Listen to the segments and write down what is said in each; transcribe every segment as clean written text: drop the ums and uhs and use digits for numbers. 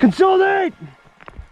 Consolidate!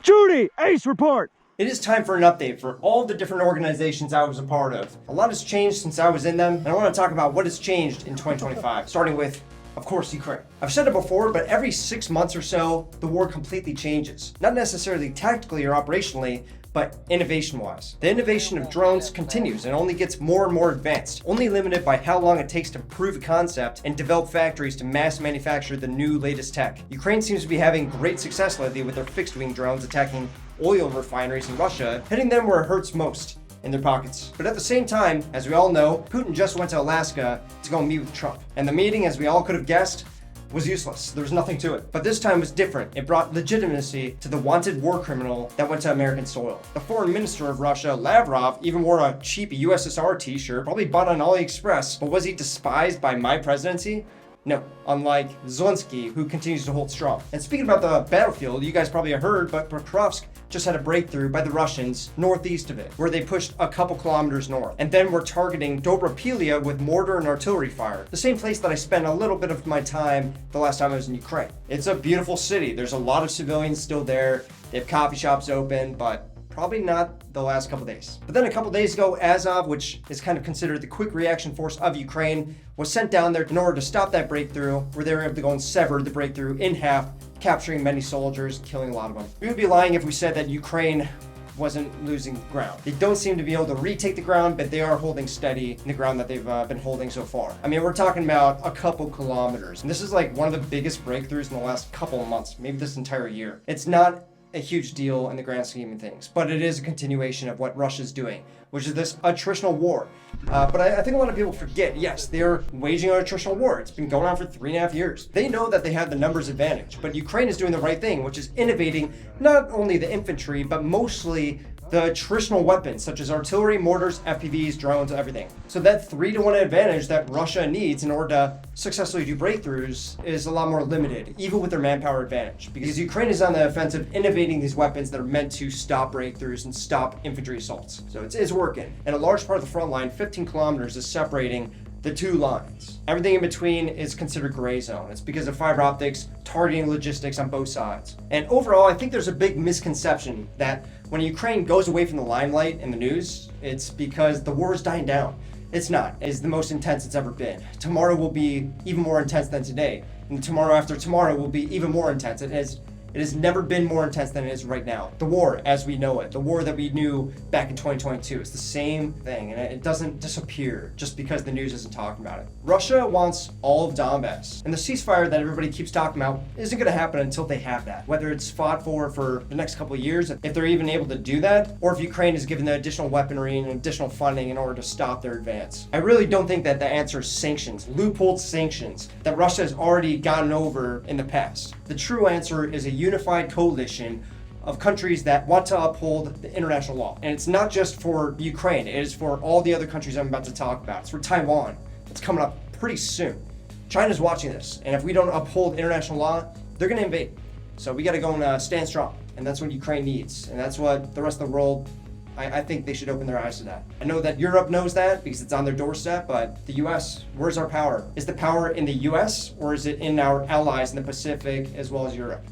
Judy, Ace report! It is time for an update for all the different organizations I was a part of. A lot has changed since I was in them, and I want to talk about what has changed in 2025, starting with, of course, Ukraine. I've said it before, but every 6 months or so, the war completely changes. Not necessarily tactically or operationally, but innovation-wise. The innovation of drones continues and only gets more and more advanced, only limited by how long it takes to prove a concept and develop factories to mass manufacture the new latest tech. Ukraine seems to be having great success lately with their fixed-wing drones attacking oil refineries in Russia, hitting them where it hurts most, in their pockets. But at the same time, as we all know, Putin just went to Alaska to go meet with Trump. And the meeting, as we all could have guessed, was useless. There was nothing to it. But this time was different. It brought legitimacy to the wanted war criminal that went to American soil. The foreign minister of Russia, Lavrov, even wore a cheap USSR t-shirt, probably bought on AliExpress, but was he despised by my presidency? No, unlike Zelensky, who continues to hold strong. And speaking about the battlefield, you guys probably have heard, but Pokrovsk just had a breakthrough by the Russians northeast of it, where they pushed a couple kilometers north. And then we're targeting Dobropilia with mortar and artillery fire, the same place that I spent a little bit of my time the last time I was in Ukraine. It's a beautiful city. There's a lot of civilians still there. They have coffee shops open, but probably not the last couple days. But then a couple days ago, Azov, which is kind of considered the quick reaction force of Ukraine, was sent down there in order to stop that breakthrough, where they were able to go and sever the breakthrough in half, capturing many soldiers, killing a lot of them. We would be lying if we said that Ukraine wasn't losing ground. They don't seem to be able to retake the ground, but they are holding steady in the ground that they've been holding so far. I mean, we're talking about a couple kilometers. And this is like one of the biggest breakthroughs in the last couple of months, maybe this entire year. It's not a huge deal in the grand scheme of things, but it is a continuation of what Russia's doing, which is this attritional war. But I think a lot of people forget, yes, they're waging an attritional war. It's been going on for 3.5 years. They know that they have the numbers advantage, but Ukraine is doing the right thing, which is innovating not only the infantry, but mostly the attritional weapons, such as artillery, mortars, FPVs, drones, everything. So that 3-to-1 advantage that Russia needs in order to successfully do breakthroughs is a lot more limited, even with their manpower advantage. Because Ukraine is on the offensive, innovating these weapons that are meant to stop breakthroughs and stop infantry assaults. So it's working. And a large part of the front line, 15 kilometers, is separating the two lines. Everything in between is considered gray zone. It's because of fiber optics targeting logistics on both sides. And overall, I think there's a big misconception that when Ukraine goes away from the limelight in the news, it's because the war is dying down. It's not. It's the most intense it's ever been. Tomorrow will be even more intense than today. And tomorrow after tomorrow will be even more intense. It has never been more intense than it is right now. The war as we know it, the war that we knew back in 2022, it's the same thing, and it doesn't disappear just because the news isn't talking about it. Russia wants all of Donbass, and the ceasefire that everybody keeps talking about isn't going to happen until they have that. Whether it's fought for the next couple of years, if they're even able to do that, or if Ukraine is given the additional weaponry and additional funding in order to stop their advance. I really don't think that the answer is sanctions, loopholed sanctions that Russia has already gotten over in the past. The true answer is a unified coalition of countries that want to uphold the international law. And it's not just for Ukraine, it is for all the other countries I'm about to talk about. It's for Taiwan. It's coming up pretty soon. China's watching this, and if we don't uphold international law, they're gonna invade. So we gotta go and stand strong, and that's what Ukraine needs, and that's what the rest of the world, I think they should open their eyes to that. I know that Europe knows that because it's on their doorstep, but the US, where's our power? Is the power in the US, or is it in our allies in the Pacific as well as Europe?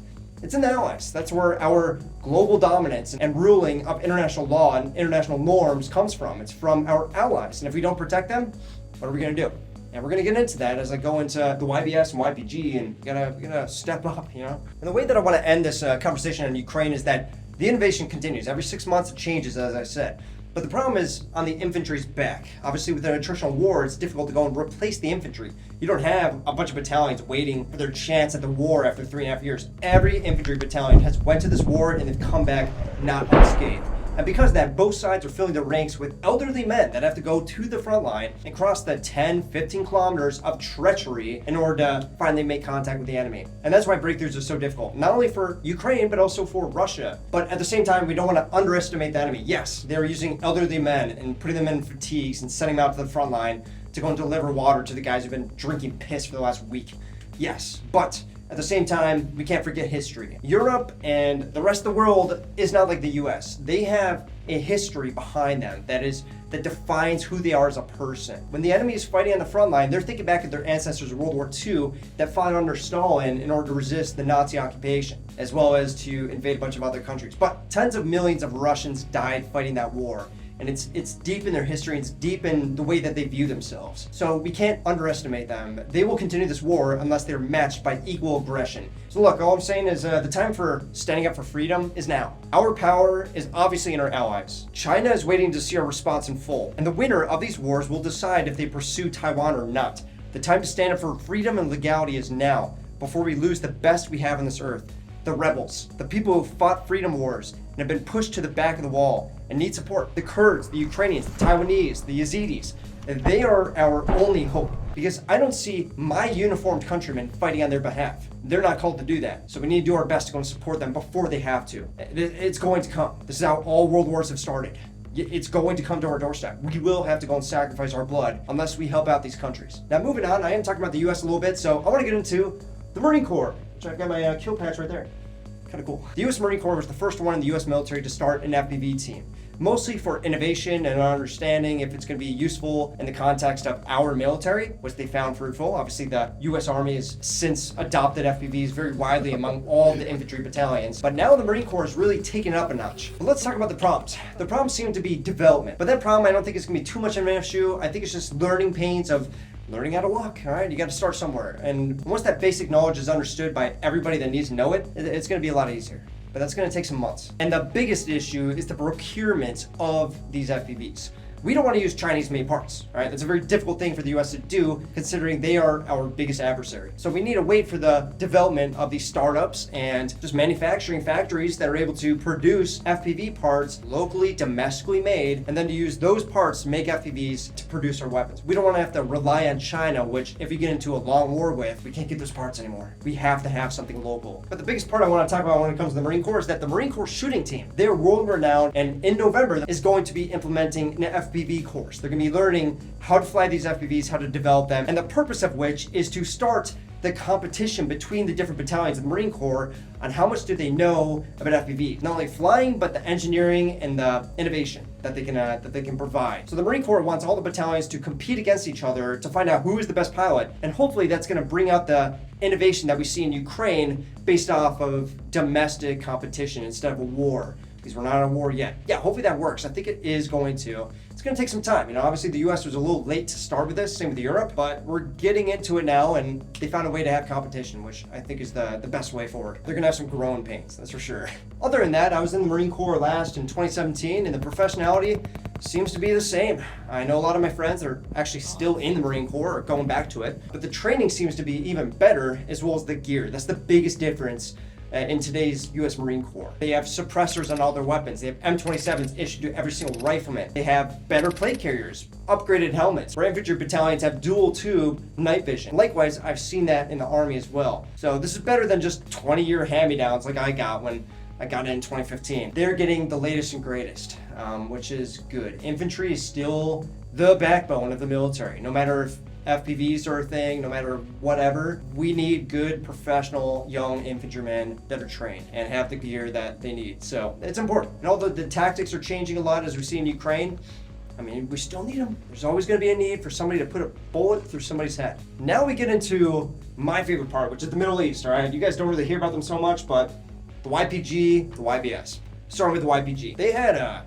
It's in the allies. That's where our global dominance and ruling of international law and international norms comes from. It's from our allies. And if we don't protect them, what are we going to do? And we're going to get into that as I go into the YBS and YPG, and we gotta step up, you know? And the way that I want to end this conversation on Ukraine is that the innovation continues. Every 6 months it changes, as I said. But the problem is on the infantry's back. Obviously, with an attritional war, it's difficult to go and replace the infantry. You don't have a bunch of battalions waiting for their chance at the war after 3.5 years. Every infantry battalion has went to this war and they've come back not unscathed. And because of that, both sides are filling their ranks with elderly men that have to go to the front line and cross the 10, 15 kilometers of treachery in order to finally make contact with the enemy. And that's why breakthroughs are so difficult, not only for Ukraine, but also for Russia. But at the same time, we don't want to underestimate the enemy. Yes, they're using elderly men and putting them in fatigues and sending them out to the front line to go and deliver water to the guys who've been drinking piss for the last week. Yes, but at the same time, we can't forget history. Europe and the rest of the world is not like the US. They have a history behind them that defines who they are as a person. When the enemy is fighting on the front line, they're thinking back at their ancestors of World War II that fought under Stalin in order to resist the Nazi occupation, as well as to invade a bunch of other countries. But tens of millions of Russians died fighting that war. And it's deep in their history, it's deep in the way that they view themselves. So we can't underestimate them. They will continue this war unless they're matched by equal aggression. So look, all I'm saying is the time for standing up for freedom is now. Our power is obviously in our allies. China is waiting to see our response in full. And the winner of these wars will decide if they pursue Taiwan or not. The time to stand up for freedom and legality is now, before we lose the best we have on this earth. The rebels, the people who fought freedom wars and have been pushed to the back of the wall and need support. The Kurds, the Ukrainians, the Taiwanese, the Yazidis. They are our only hope, because I don't see my uniformed countrymen fighting on their behalf. They're not called to do that. So we need to do our best to go and support them before they have to. It's going to come. This is how all world wars have started. It's going to come to our doorstep. We will have to go and sacrifice our blood unless we help out these countries. Now moving on, I am talking about the US a little bit, so I want to get into the Marine Corps, which I've got my kill patch right there. Kind of cool. The US Marine Corps was the first one in the US military to start an FPV team, mostly for innovation and understanding if it's going to be useful in the context of our military, which they found fruitful. Obviously, the US Army has since adopted FPVs very widely among all the infantry battalions, but now the Marine Corps is really taking it up a notch. But let's talk about the problems. The problems seem to be development, but that problem I don't think is going to be too much of an issue. I think it's just learning pains of learning how to walk, all right? You got to start somewhere. And once that basic knowledge is understood by everybody that needs to know it, it's going to be a lot easier. But that's going to take some months. And the biggest issue is the procurement of these FPVs. We don't want to use Chinese-made parts, all right? That's a very difficult thing for the US to do, considering they are our biggest adversary. So we need to wait for the development of these startups and just manufacturing factories that are able to produce FPV parts locally, domestically made, and then to use those parts to make FPVs to produce our weapons. We don't want to have to rely on China, which if we get into a long war with, we can't get those parts anymore. We have to have something local. But the biggest part I want to talk about when it comes to the Marine Corps is that the Marine Corps shooting team, they're world renowned, and in November is going to be implementing an FPV course. They're going to be learning how to fly these FPVs, how to develop them, and the purpose of which is to start the competition between the different battalions of the Marine Corps on how much do they know about FPV. Not only flying, but the engineering and the innovation that they can provide. So the Marine Corps wants all the battalions to compete against each other to find out who is the best pilot, and hopefully that's going to bring out the innovation that we see in Ukraine based off of domestic competition instead of a war. Because we're not in a war yet. Yeah, hopefully that works. I think it is going to. It's going to take some time. You know, obviously the US was a little late to start with this, same with Europe, but we're getting into it now, and they found a way to have competition, which I think is the best way forward. They're going to have some growing pains, that's for sure. Other than that, I was in the Marine Corps last in 2017, and the professionality seems to be the same. I know a lot of my friends that are actually still in the Marine Corps or going back to it, but the training seems to be even better, as well as the gear. That's the biggest difference in today's U.S. Marine Corps. They have suppressors on all their weapons. They have M27s issued to every single rifleman. They have better plate carriers, upgraded helmets. Our infantry battalions have dual tube night vision. Likewise, I've seen that in the Army as well. So this is better than just 20-year hand-me-downs like I got when I got in 2015. They're getting the latest and greatest, which is good. Infantry is still the backbone of the military. No matter if FPVs are a thing, no matter whatever, we need good, professional, young infantrymen that are trained and have the gear that they need. So it's important. And although the tactics are changing a lot as we see in Ukraine, I mean, we still need them. There's always going to be a need for somebody to put a bullet through somebody's head. Now we get into my favorite part, which is the Middle East, all right? You guys don't really hear about them so much, but the YPG, the YBS. Starting with the YPG. They had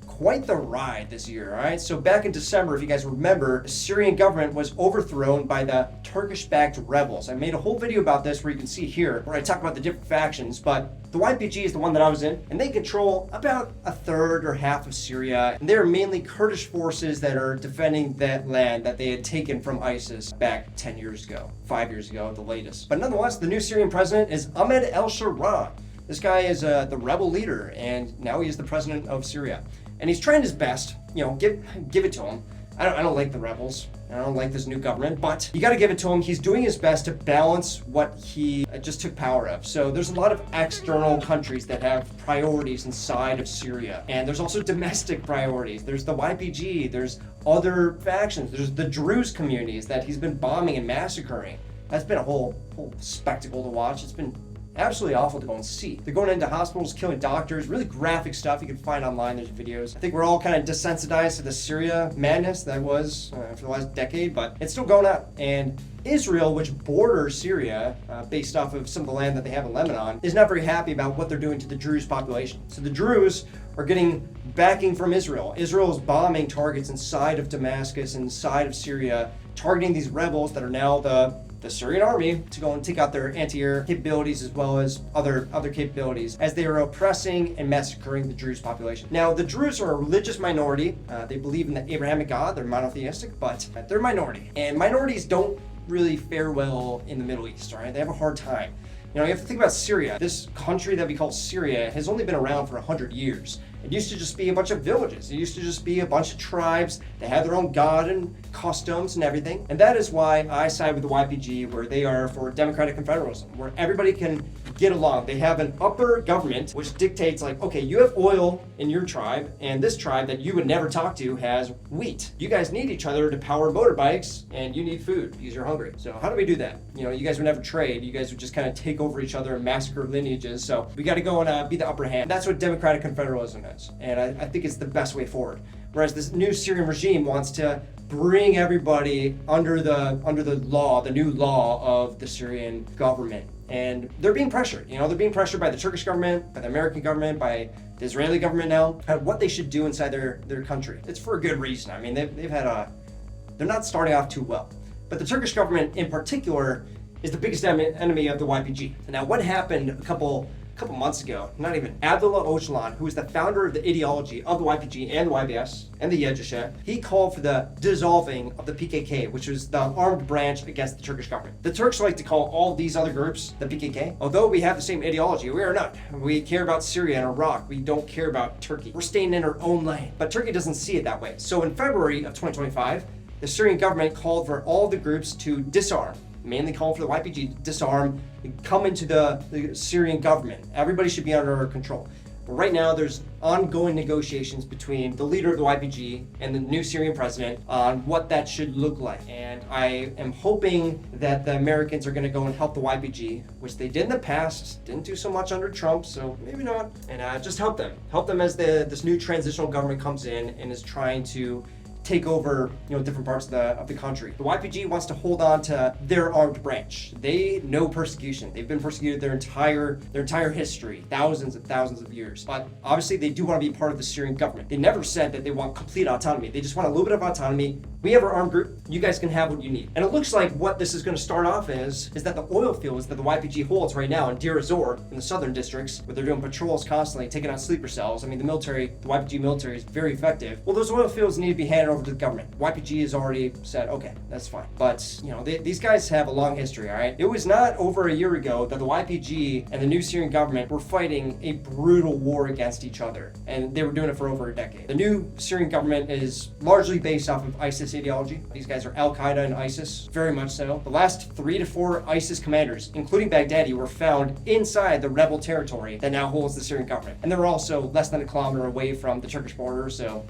quite the ride this year, all right? So back in December, if you guys remember, the Syrian government was overthrown by the Turkish-backed rebels. I made a whole video about this where you can see here, where I talk about the different factions, but the YPG is the one that I was in, and they control about a third or half of Syria. And they're mainly Kurdish forces that are defending that land that they had taken from ISIS back 10 years ago, 5 years ago at the latest. But nonetheless, the new Syrian president is Ahmed el-Sharaa. This guy is the rebel leader, and now he is the president of Syria. And he's trying his best, you know, give it to him. I don't like the rebels. I don't like this new government, but you got to give it to him. He's doing his best to balance what he just took power of. So there's a lot of external countries that have priorities inside of Syria. And there's also domestic priorities. There's the YPG. There's other factions. There's the Druze communities that he's been bombing and massacring. That's been a whole spectacle to watch. It's been absolutely awful to go and see. They're going into hospitals, killing doctors, really graphic stuff you can find online. There's videos. I think we're all kind of desensitized to the Syria madness that was for the last decade, but it's still going on. And Israel, which borders Syria, based off of some of the land that they have in Lebanon, is not very happy about what they're doing to the Druze population. So the Druze are getting backing from Israel. Israel is bombing targets inside of Damascus, inside of Syria, targeting these rebels that are now the Syrian army to go and take out their anti-air capabilities as well as other capabilities as they are oppressing and massacring the Druze population. Now, the Druze are a religious minority. They believe in the Abrahamic God. They're monotheistic, but they're a minority. And minorities don't really fare well in the Middle East, all right? They have a hard time. You know, you have to think about Syria. This country that we call Syria has only been around for 100 years. It used to just be a bunch of villages. It used to just be a bunch of tribes. They had their own god and customs and everything. And that is why I side with the YPG, where they are for democratic confederalism, where everybody can get along. They have an upper government which dictates like, okay, you have oil in your tribe, and this tribe that you would never talk to has wheat. You guys need each other to power motorbikes, and you need food because you're hungry. So how do we do that? You know, you guys would never trade. You guys would just kind of take over each other and massacre lineages. So we got to go and be the upper hand. That's what democratic confederalism is. And I think it's the best way forward. Whereas this new Syrian regime wants to bring everybody under the law, the new law of the Syrian government. And they're being pressured. You know, they're being pressured by the Turkish government, by the American government, by the Israeli government now, at what they should do inside their country. It's for a good reason. I mean, they're not starting off too well. But the Turkish government in particular is the biggest enemy of the YPG. Now, what happened a couple months ago, not even, Abdullah Öcalan, who is the founder of the ideology of the YPG and the YBS and the Yedishe, he called for the dissolving of the PKK, which was the armed branch against the Turkish government. The Turks like to call all these other groups the PKK. Although we have the same ideology, we are not. We care about Syria and Iraq. We don't care about Turkey. We're staying in our own lane. But Turkey doesn't see it that way. So in February of 2025, the Syrian government called for all the groups to disarm, mainly calling for the YPG to disarm and come into the Syrian government. Everybody should be under our control. But right now, there's ongoing negotiations between the leader of the YPG and the new Syrian president on what that should look like. And I am hoping that the Americans are going to go and help the YPG, which they did in the past, didn't do so much under Trump, so maybe not. And just help them. Help them as this new transitional government comes in and is trying to take over, you know, different parts of the country. The YPG wants to hold on to their armed branch. They know persecution. They've been persecuted their entire history, thousands and thousands of years. But obviously they do want to be part of the Syrian government. They never said that they want complete autonomy. They just want a little bit of autonomy. We have our armed group. You guys can have what you need. And it looks like what this is going to start off is that the oil fields that the YPG holds right now in Deir ez-Zor, in the southern districts, where they're doing patrols constantly, taking out sleeper cells. I mean, the YPG military is very effective. Well, those oil fields need to be handed over to the government. YPG has already said, okay, that's fine. But, you know, these guys have a long history, all right? It was not over a year ago that the YPG and the new Syrian government were fighting a brutal war against each other. And they were doing it for over a decade. The new Syrian government is largely based off of ISIS ideology. These guys are Al-Qaeda and ISIS, very much so. The last 3 to 4 ISIS commanders, including Baghdadi, were found inside the rebel territory that now holds the Syrian government. And they were also less than a kilometer away from the Turkish border, so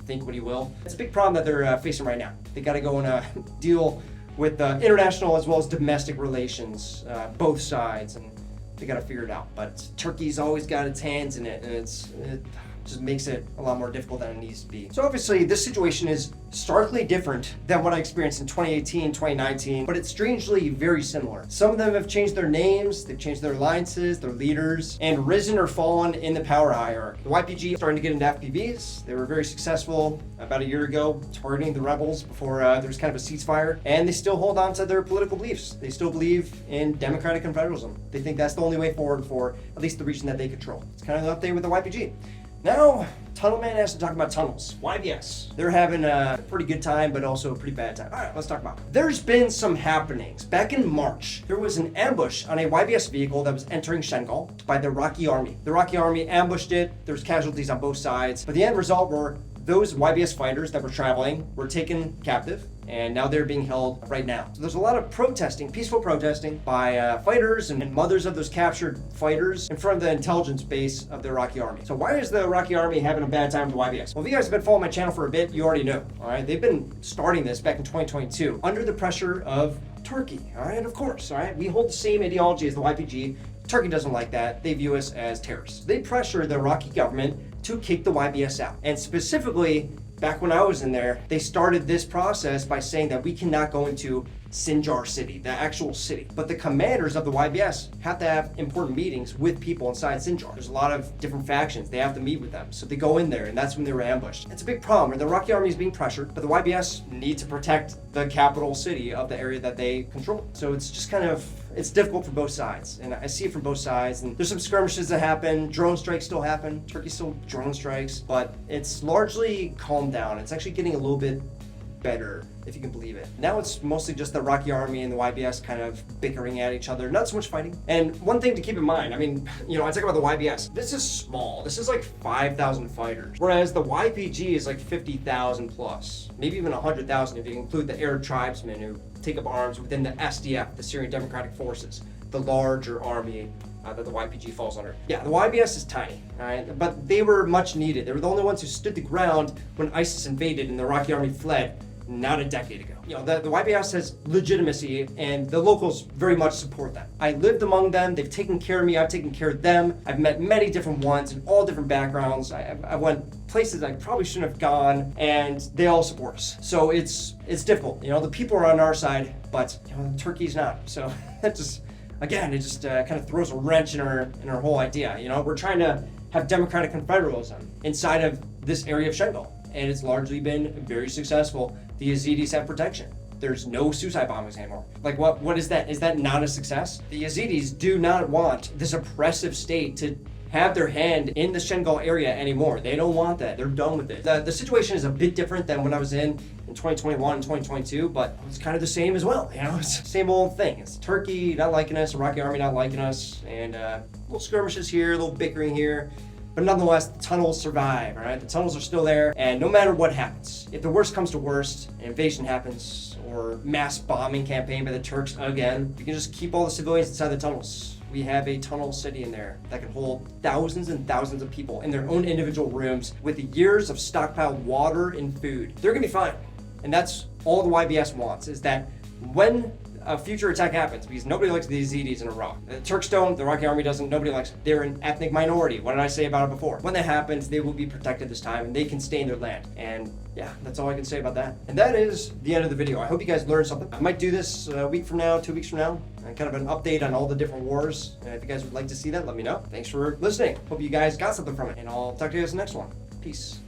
think what you will. It's a big problem that they're facing right now. They got to go and deal with international as well as domestic relations, both sides, and they got to figure it out. But Turkey's always got its hands in it, and it just makes it a lot more difficult than it needs to be. So obviously this situation is starkly different than what I experienced in 2018, 2019, but it's strangely very similar. Some of them have changed their names, they've changed their alliances, their leaders, and risen or fallen in the power hierarchy. The YPG is starting to get into FPVs. They were very successful about a year ago targeting the rebels before there was kind of a ceasefire, and they still hold on to their political beliefs. They still believe in democratic confederalism. They think that's the only way forward for at least the region that they control. It's kind of the update with the YPG. Now, Tunnel Man has to talk about tunnels. YBS. They're having a pretty good time, but also a pretty bad time. All right, let's talk about it. There's been some happenings. Back in March, there was an ambush on a YBS vehicle that was entering Shengal by the Iraqi army. The Iraqi army ambushed it. There was casualties on both sides, but the end result were those YBS fighters that were traveling were taken captive, and now they're being held right now. So there's a lot of protesting, peaceful protesting by fighters and mothers of those captured fighters in front of the intelligence base of the Iraqi army. So why is the Iraqi army having a bad time with the YBS? Well, if you guys have been following my channel for a bit, you already know, all right? They've been starting this back in 2022 under the pressure of Turkey, all right, of course, all right? We hold the same ideology as the YPG. Turkey doesn't like that. They view us as terrorists. They pressure the Iraqi government to kick the YBS out. And specifically, back when I was in there, they started this process by saying that we cannot go into Sinjar city, the actual city. But the commanders of the YBS have to have important meetings with people inside Sinjar. There's a lot of different factions. They have to meet with them. So they go in there, and that's when they were ambushed. It's a big problem. The Iraqi army is being pressured, but the YBS need to protect the capital city of the area that they control. So it's just kind of, it's difficult for both sides. And I see it from both sides. And there's some skirmishes that happen. Drone strikes still happen. Turkey still drone strikes, but it's largely calmed down. It's actually getting a little bit better, if you can believe it. Now it's mostly just the Iraqi army and the YBS kind of bickering at each other, not so much fighting. And one thing to keep in mind, I mean, I talk about the YBS. This is small. This is like 5,000 fighters, whereas the YPG is like 50,000 plus, maybe even 100,000 if you include the Arab tribesmen who take up arms within the SDF, the Syrian Democratic Forces, the larger army that the YPG falls under. Yeah, the YBS is tiny, all right? But they were much needed. They were the only ones who stood the ground when ISIS invaded and the Iraqi army fled not a decade ago. The YBS has legitimacy and the locals very much support them. I lived among them. They've taken care of me. I've taken care of them. I've met many different ones in all different backgrounds. I went places I probably shouldn't have gone, and they all support us. So it's difficult. The people are on our side, but Turkey's not. So that just, again, it just kind of throws a wrench in our whole idea. We're trying to have democratic confederalism inside of this area of Shengal, and it's largely been very successful. The Yazidis have protection. There's no suicide bombings anymore. Like, what is that? Is that not a success? The Yazidis do not want this oppressive state to have their hand in the Shengal area anymore. They don't want that. They're done with it. The situation is a bit different than when I was in 2021 and 2022, but it's kind of the same as well. It's the same old thing. It's Turkey not liking us, Iraqi army not liking us, and little skirmishes here, a little bickering here. But nonetheless, the tunnels survive, all right? The tunnels are still there, and no matter what happens, if the worst comes to worst, an invasion happens, or mass bombing campaign by the Turks again, you can just keep all the civilians inside the tunnels. We have a tunnel city in there that can hold thousands and thousands of people in their own individual rooms with years of stockpiled water and food. They're gonna be fine. And that's all the YBS wants, is that when a future attack happens, because nobody likes the Yazidis in Iraq. The Turks don't, the Iraqi army doesn't, nobody likes them. They're an ethnic minority. What did I say about it before? When that happens, they will be protected this time and they can stay in their land. And yeah, that's all I can say about that. And that is the end of the video. I hope you guys learned something. I might do this a week from now, 2 weeks from now, and kind of an update on all the different wars. And if you guys would like to see that, let me know. Thanks for listening. Hope you guys got something from it, and I'll talk to you guys in the next one. Peace.